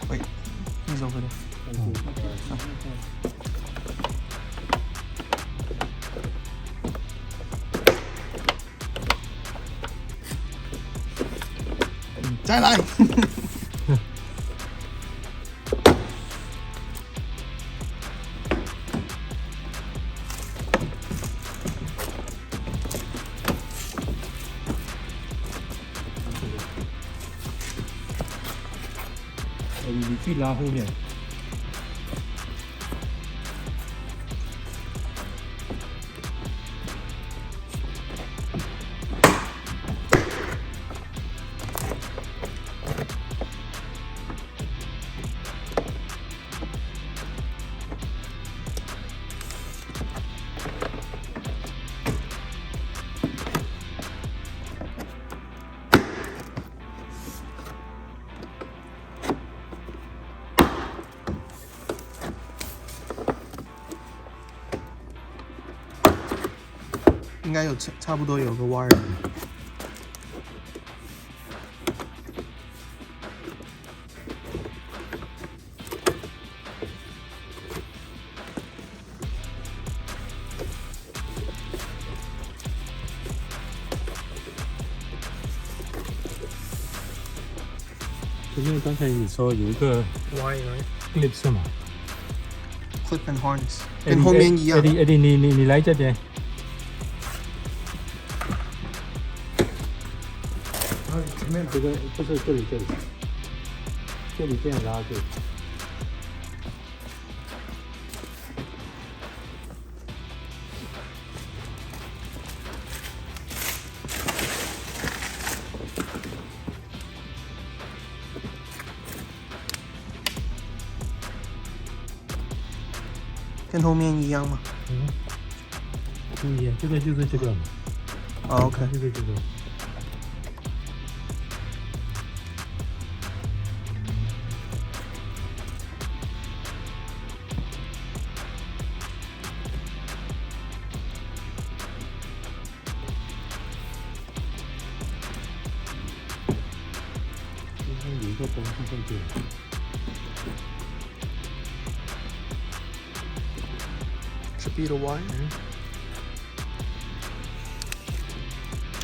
Wait, he's over there.再来。你去拉后面。应该有差不多有个弯儿。因为刚才你说有一个 clip 是吗 ？Clip and harness， 跟后面一样。Eddie， 你来这边。前面这个不是这里，这里这样拉就。跟后面一样吗？不一样，这个就是这个嘛。OK， 这个。有一个东西在这里。Should be the wire.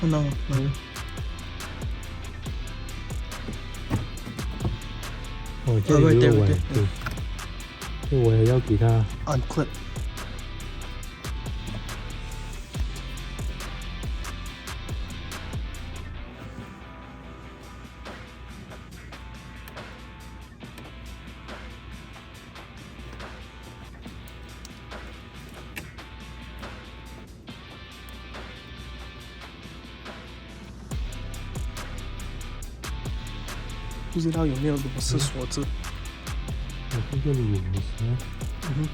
Oh no, no. 哦，这里有个 wire， 对，这 wire要给它 unclip。不知道有没有螺丝锁子？我看这里有螺丝。嗯哼。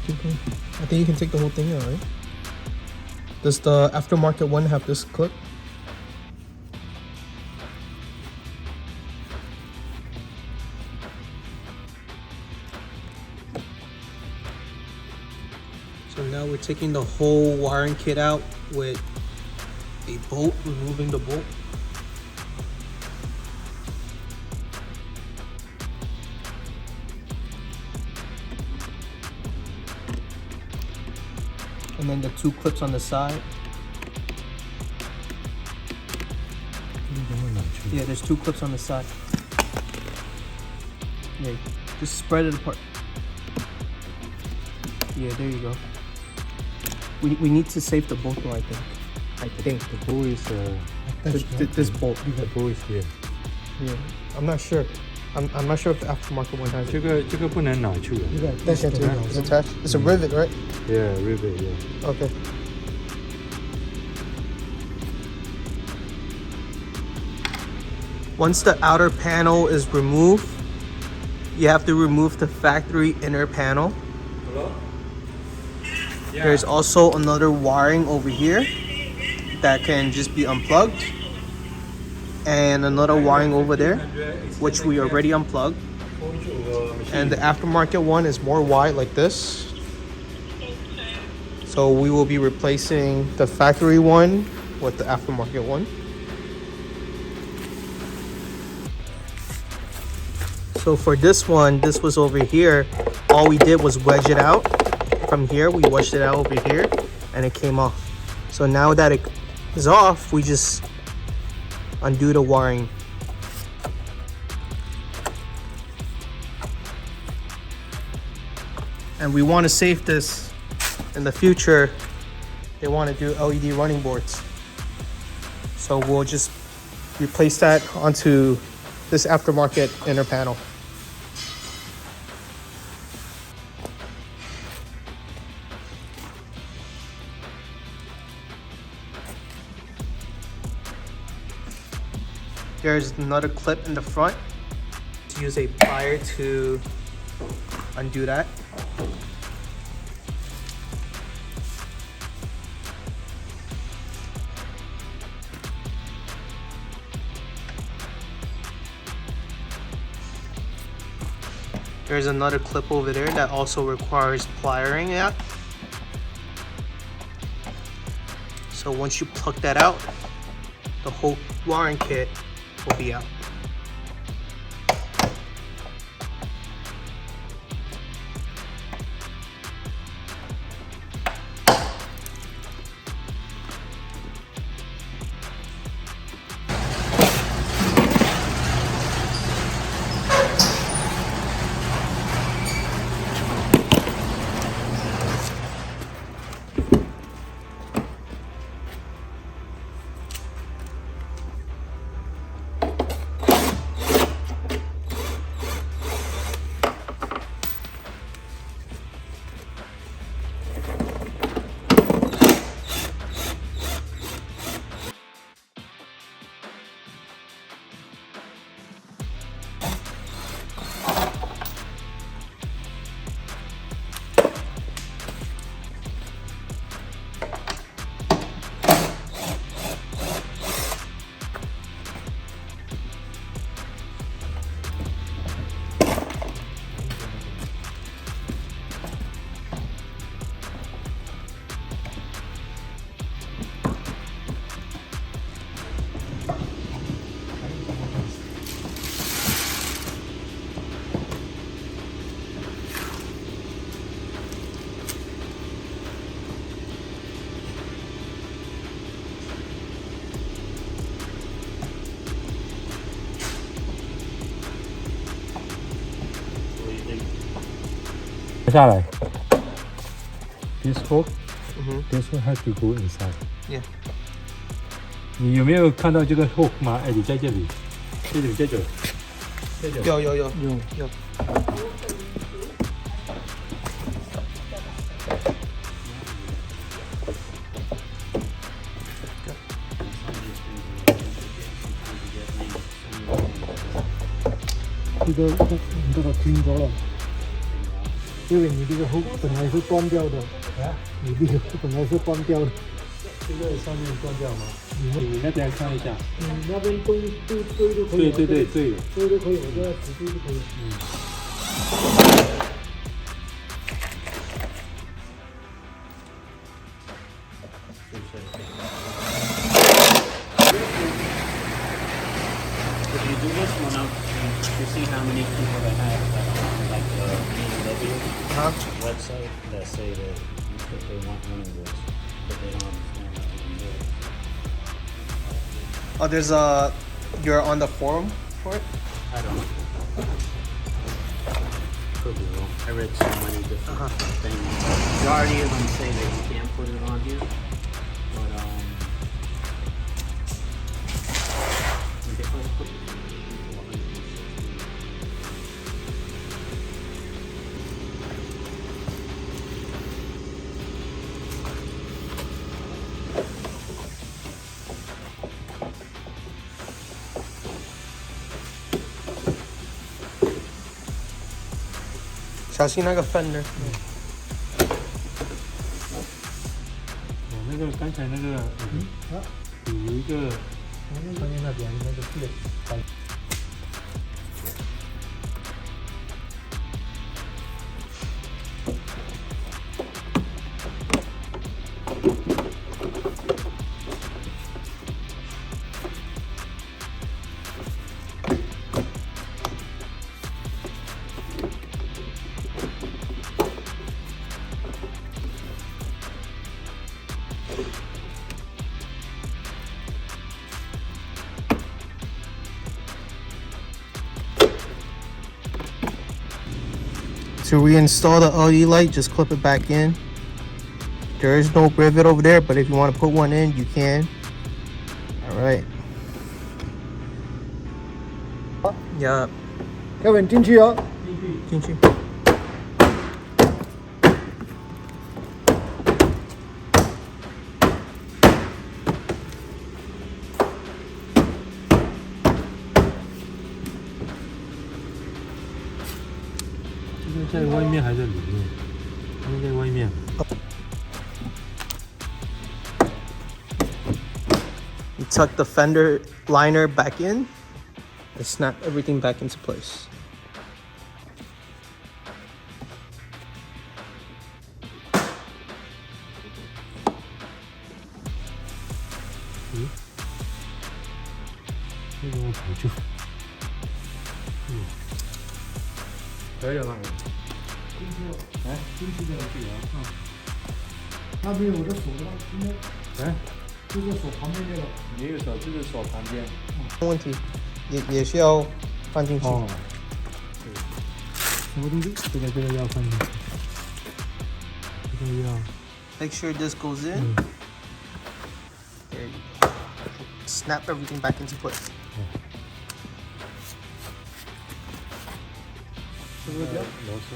Keep going. I think you can take the whole thing out, right? Does the aftermarket one have this clip? So now we're taking the whole wiring kit out with a bolt, removing the bolt. And then the two clips on the side. Yeah, there's two clips on the side. Yeah, just spread it apart. Yeah, there you go. We need to save the bolt though, I think. The bolt is This bolt. the bolt is here. Yeah, I'm not sure. I'm not sure if the aftermarket one has it. 这个不能拿去啊。 It's attached. It's a rivet, right? Yeah, rivet. Yeah. Okay. Once the outer panel is removed, you have to remove the factory inner panel. Hello? Yeah. There's also another wiring over here that can just be unplugged. And another wiring over there, which we already unplugged. And the aftermarket one is more wide like this. So we will be replacing the factory one with the aftermarket one. So for this one, this was over here. All we did was wedge it out from here. We wedged it out over here and it came off. So now that it is off, we just undo the wiring. And we want to save this in the future. They want to do LED running boards. So we'll just replace that onto this aftermarket inner panel. There's another clip in the front. Use a plier to undo that. There's another clip over there that also requires pliering it. So once you pluck that out, the whole wiring kit will be out. This hook, this one has to go inside. Yeah. 你有没有看到这个 hook 吗？哎，你在这里，这里，有。这个 hook 你这个听着了。因为你这个 hook 本来是断掉的，啊，你这个 hook 本来是断掉的，这个上面断掉吗？你那边看一下。你那边对都可以。对，对。对都可以，我这样指对就可以。If you do this one up, you see how many people that have that on like the BMW website that say that they want running boards, but they don't understand how to do it. Oh, there's you're on the forum for it? I don't know. Could be wrong. I read so many different things. Majority of them say that you can't put it on here, but you can put it. Shall see like a fender. 那个刚才那个，有一个看见那边那个线。To reinstall the LED light, just clip it back in. There is no rivet over there, but if you want to put one in, you can. Alright. Yeah. Kevin 进去啊。进去。在外面还是里面？应该在外面。You tuck the fender liner back in and snap everything back into place. 응? 这个我补救。可以了吗？进去的那边有个锁的，应该。这个锁旁边这个。也有手，这个手旁边。没问题，也需要放进去。哦。什么东西？这个要放进去。这个要。Make sure this goes in. There you go. Snap everything back into place. 这个叫螺丝。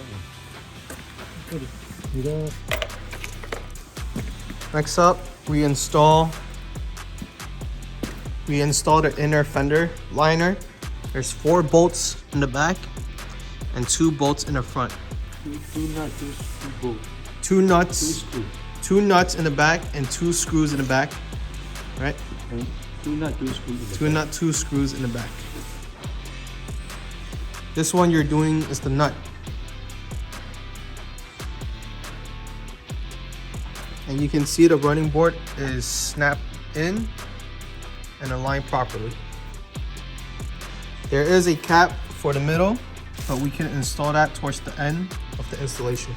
这里，你的。Next up, reinstall the inner fender liner. There's 4 bolts in the back and 2 bolts in the front. Two nuts, 2 nuts in the back and 2 screws in the back. Right? 2 nut, 2 screws. 2 nut, 2 screws in the back. This one you're doing is the nut. And you can see the running board is snapped in and aligned properly. There is a cap for the middle, but we can install that towards the end of the installation.